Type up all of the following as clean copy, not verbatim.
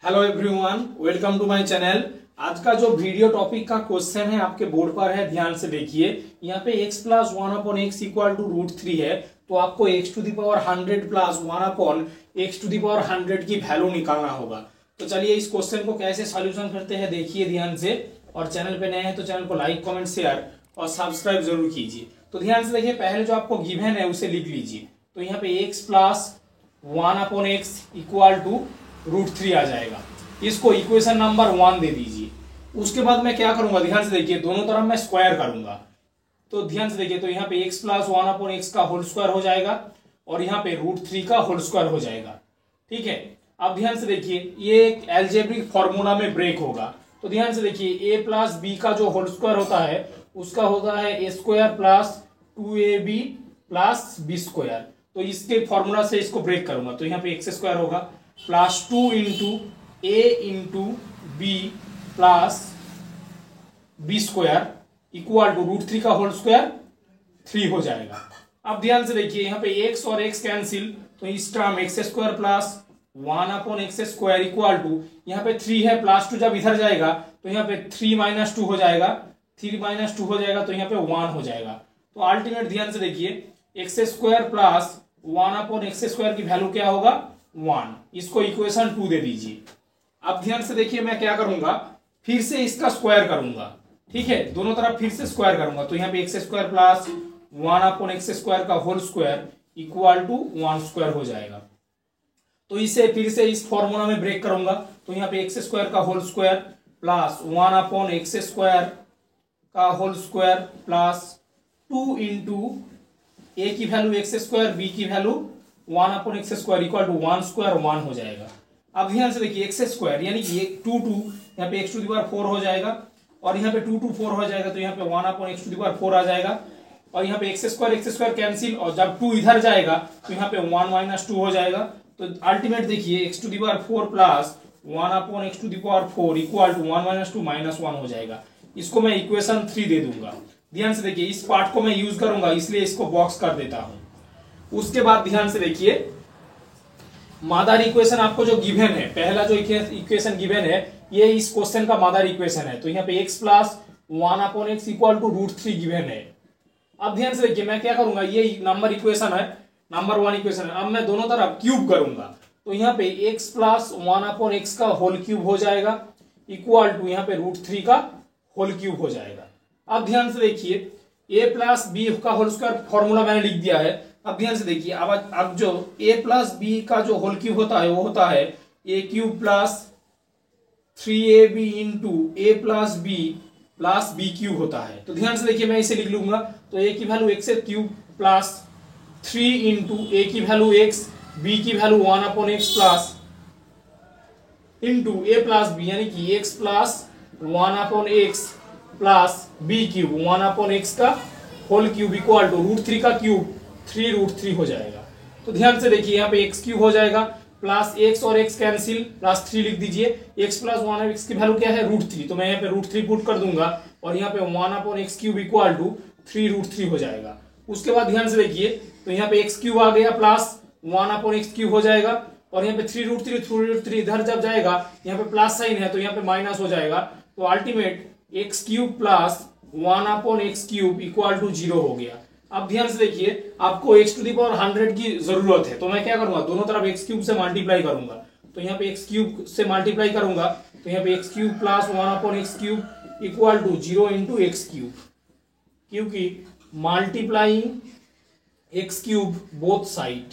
Hello everyone, welcome to my channel. आज का जो वीडियो टॉपिक का क्वेश्चन है आपके बोर्ड पर है, ध्यान से देखिए। यहाँ पे x plus 1/x equal to √3 है, तो आपको x to the power 100 plus 1/x to the power 100 की वैल्यू निकालना होगा। तो चलिए इस क्वेश्चन को कैसे सॉल्यूशन करते हैं देखिए ध्यान से। और चैनल पे नए हैं तो चैनल को लाइक, कमेंट, शेयर और सब्सक्राइब जरूर कीजिए। तो ध्यान से देखिए, पहले जो आपको गिवन है उसे लिख लीजिए। तो यहाँ पे x plus 1/x equal to √3 आ जाएगा। इसको इक्वेशन नंबर 1 दे दीजिए। उसके बाद मैं क्या करूंगा, ध्यान से देखिए, दोनों तरफ मैं स्क्वायर करूंगा। तो ध्यान से देखिए, तो यहाँ पे x प्लस 1/x का होल स्क्वायर हो जाएगा और यहाँ पे √3 का होल स्क्वायर हो जाएगा। ठीक है, अब ध्यान से देखिए, ये एक एल्जेब्रिक फॉर्मूला में ब्रेक होगा। तो ध्यान से देखिए, a प्लस b का जो होल स्क्वायर होता है उसका होता है a² plus 2ab plus b²। तो इसके फॉर्मूला से इसको ब्रेक करूंगा, तो यहाँ पे x² होगा plus 2 into a into b plus b² equal to √3 का होल स्क्वायर 3 हो जाएगा। अब ध्यान से देखिए, यहाँ पे x और x कैंसिल, तो इस term x² plus 1/x² equal to यहाँ पे 3 है, प्लस 2 जब इधर जाएगा तो यहाँ पे 3 - 2 हो जाएगा, 3 - 2 हो जाएगा, तो यहाँ पे 1 हो जाएगा। तो अल्टीमेट ध्यान से देखिए, x² प्लस 1/x² की वैल्यू क्या होगा, 1। इसको इक्वेशन 2 दे दीजिए। अब ध्यान से देखिए, मैं क्या करूंगा, फिर से इसका स्क्वायर करूंगा। ठीक है, दोनों तरफ फिर से स्क्वायर करूंगा। तो यहाँ पे x² प्लस 1/x² का होल स्क्वायर इक्वल टू 1² हो जाएगा। तो इसे फिर से इस फॉर्मूला में ब्रेक करूंगा। तो यहाँ पे x² का होल स्क्वायर प्लस 1/x² का whole square plus 2 into a की वैल्यू x², b की वैल्यू 1/x² इक्वल टू 1² 1 हो जाएगा। अब ध्यान से देखिए, x² यानी कि 2 यहाँ पे x टू द पावर 4 हो जाएगा और यहाँ पे 2 4 हो जाएगा, तो यहाँ पे 1/x टू द पावर 4 आ जाएगा। और यहाँ पे x² कैंसिल, और जब 2 इधर जाएगा तो यहाँ पे 1 - 2 हो जाएगा। तो अल्टीमेट देखिए, x to the power 4 plus 1/x to the power 4 equal to 1 - 2 -1 हो जाएगा। इसको मैं इक्वेशन 3 दे दूंगा। ध्यान से देखिए, इस पार्ट को मैं यूज करूंगा, इसलिए इसको बॉक्स कर देता हूं। उसके बाद ध्यान से देखिए, मदर इक्वेशन आपको जो गिवन है, पहला जो इक्वेशन गिवन है, ये इस क्वेश्चन का मदर इक्वेशन है। तो यहाँ पे x plus 1/x equal to √3 given है। अब ध्यान से देखिए, मैं क्या करूंगा, ये नंबर इक्वेशन है, नंबर 1 इक्वेशन है। अब मैं दोनों तरफ क्यूब करूंगा। तो यहाँ पे x प्लस 1/x का होल क्यूब हो जाएगा इक्वल टू यहाँ पे √3 का होल क्यूब हो जाएगा। अब ध्यान से देखिए, a प्लस बी का होल स्क्वायर फॉर्मूला मैंने लिख दिया है। अब ध्यान से देखिए, अब जो a प्लस बी का जो होल क्यूब होता है वो होता है a³ plus 3ab into a plus b plus b³ होता है। तो ध्यान से देखिए, मैं इसे लिख लूंगा। तो a की value x³ plus 3 into a की वैल्यू x, b की value 1/x plus into a plus b यानी कि x plus 1/x plus b³ 1/x का होल क्यूब इक्वल टू √3 का क्यूब 3√3 हो जाएगा। तो ध्यान से देखिए, यहाँ पे x³ हो जाएगा प्लस x और x कैंसिल, प्लस 3 लिख दीजिए। x प्लस 1/x की वैल्यू क्या है, √3। तो मैं यहाँ पे √3 पुट कर दूंगा और यहाँ पे 1/x³ इक्वल टू 3√3 हो जाएगा। उसके बाद ध्यान से देखिए, तो यहाँ पे x³ आ गया प्लस 1/x³ हो जाएगा और यहाँ पे 3√3 इधर जब जाएगा, यहाँ पे प्लस साइन है तो यहाँ पे माइनस हो जाएगा। तो ultimate x³ plus 1/x³ equal to 0 हो गया। अब ध्यान से देखिए, आपको x टू द पावर 100 की जरूरत है, तो मैं क्या करूंगा, दोनों तरफ x³ से मल्टीप्लाई करूंगा। तो यहाँ पे x³ से मल्टीप्लाई करूंगा, तो यहाँ पे x³ plus 1/x³ equal to 0 into x³, क्योंकि मल्टीप्लाइंग x³ बोथ साइड।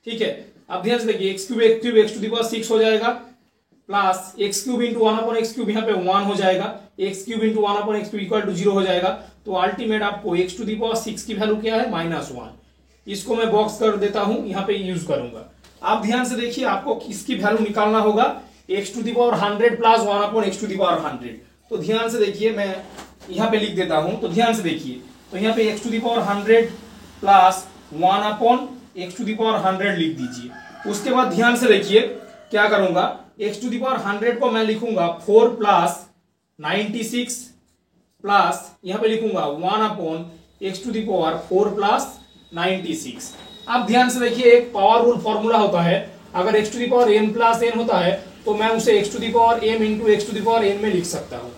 ठीक है, अब ध्यान से देखिए, x³ x to the power 6 हो जाएगा प्लस x³ इंटू 1/x³ यहाँ पे 1 हो जाएगा, x³ into 1/x³ equal to 0 हो जाएगा। तो अल्टीमेट आपको x टू द पावर 6 की वैल्यू क्या है, -1। इसको मैं बॉक्स कर देता हूं, यहाँ पे यूज करूंगा। आप ध्यान से देखिए, आपको इसकी वैल्यू निकालना होगा x to the power 100 plus 1/x to the power 100। तो ध्यान से देखिए, मैं यहाँ पे लिख देता हूं। तो ध्यान से देखिए, तो यहाँ पे x to the power 100 plus 1/x to the power 100 लिख दीजिए। उसके बाद ध्यान से देखिए, क्या करूंगा, x टू द पावर 100 को मैं लिखूंगा 4 प्लस 96 प्लस यहां पे लिखूंगा 1/x to the power 4 plus 96। अब ध्यान से देखिए, एक पावरफुल फॉर्मूला होता है अगर x to the power n plus n होता है तो मैं उसे x to the power m into x to the power n में लिख सकता हूं।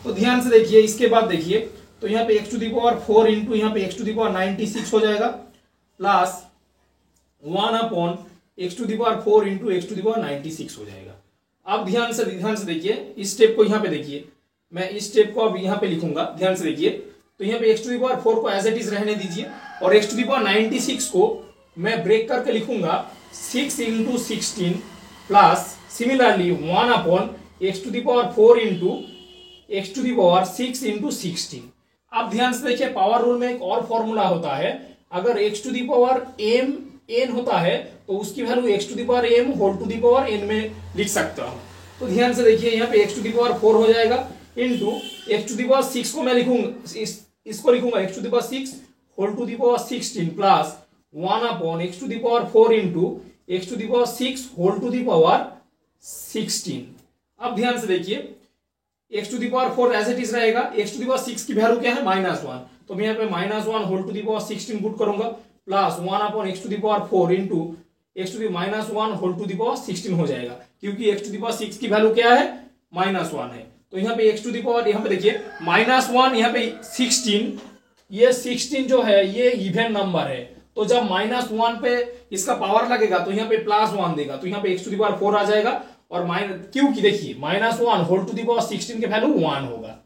तो ध्यान से देखिए, इसके बाद देखिए तो यहाँ पे x to the power 4 into यहाँ पे एक्स टू दी पावर 96 हो जाएगा plus 1 upon x to the power 4 into x to the power 96 हो जाएगा। अब ध्यान से देखिए, इस स्टेप को यहाँ पे देखिए, मैं इस स्टेप को अब यहाँ पे लिखूंगा। ध्यान से देखिए, तो यहाँ पे एक्स टू दी पावर 4 को एज इट इज रहने दीजिए और एक्स टू दी पावर 96 को मैं ब्रेक करके लिखूंगा 6 into 16 plus similarly 1 upon x to the power 4 into x to the power 6 into 16। अब ध्यान से देखिए, पावर रूल में एक और फॉर्मूला होता है, अगर x to the power m n होता है तो उसकी value x to the power m whole to the power n में लिख सकता हूं। तो ध्यान से देखिए, यहाँ पे एक्स टू दी पावर 4 हो जाएगा into x to the power 6 को मैं लिखूंगा, इसको लिखूंगा x to the power 6 whole to the power 16 plus 1 upon x to the power 4 into x to the power 6 whole to the power 16। अब ध्यान से देखिए, x to the power 4 as it is रहेगा, एक्स टू दी पावर 6 की value क्या है -1, तो मैं यहाँ पे -1 whole to the power 16 put करूंगा plus 1 upon x to the power 4 into x to the -1 whole to the power 16 हो जाएगा, क्योंकि एक्स टू दी पावर 6 की वैल्यू क्या है -1 है। तो यहाँ पे एक्स टू दी पावर, यहाँ पे देखिए -1, यहाँ पे 16, ये 16 जो है ये इवन नंबर है, तो जब -1 पे इसका पावर लगेगा तो यहाँ पे +1 देगा, तो यहाँ पे एक्स टू दी पावर 4 आ जाएगा और क्योंकि देखिए -1 होल टू दी पावर 16 के वैल्यू 1 होगा,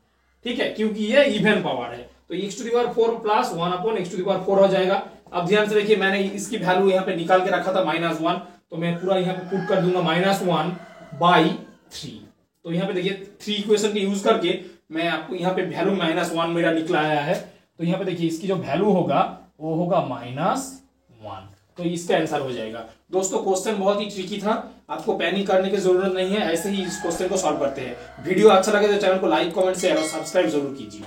ठीक है, क्योंकि ये इवन पावर है, तो x to the power 4 plus 1 upon x to the power 4 हो जाएगा। अब ध्यान से देखिए, मैंने इसकी वैल्यू यहाँ पे निकाल के रखा था -1, तो मैं पूरा यहाँ पे पुट कर दूंगा -1/3। तो यहाँ पे देखिए 3 इक्वेशन के यूज करके मैं आपको यहाँ पे वैल्यू -1 मेरा निकला आया है, तो यहाँ पे देखिए इसकी जो वैल्यू होगा वो होगा -1, तो इसका आंसर हो जाएगा। दोस्तों क्वेश्चन बहुत ही ट्रिकी था, आपको पैनिक करने की जरूरत नहीं है, ऐसे ही इस क्वेश्चन को सॉल्व करते हैं। वीडियो अच्छा लगे तो चैनल को लाइक, कमेंट, शेयर और सब्सक्राइब जरूर कीजिए।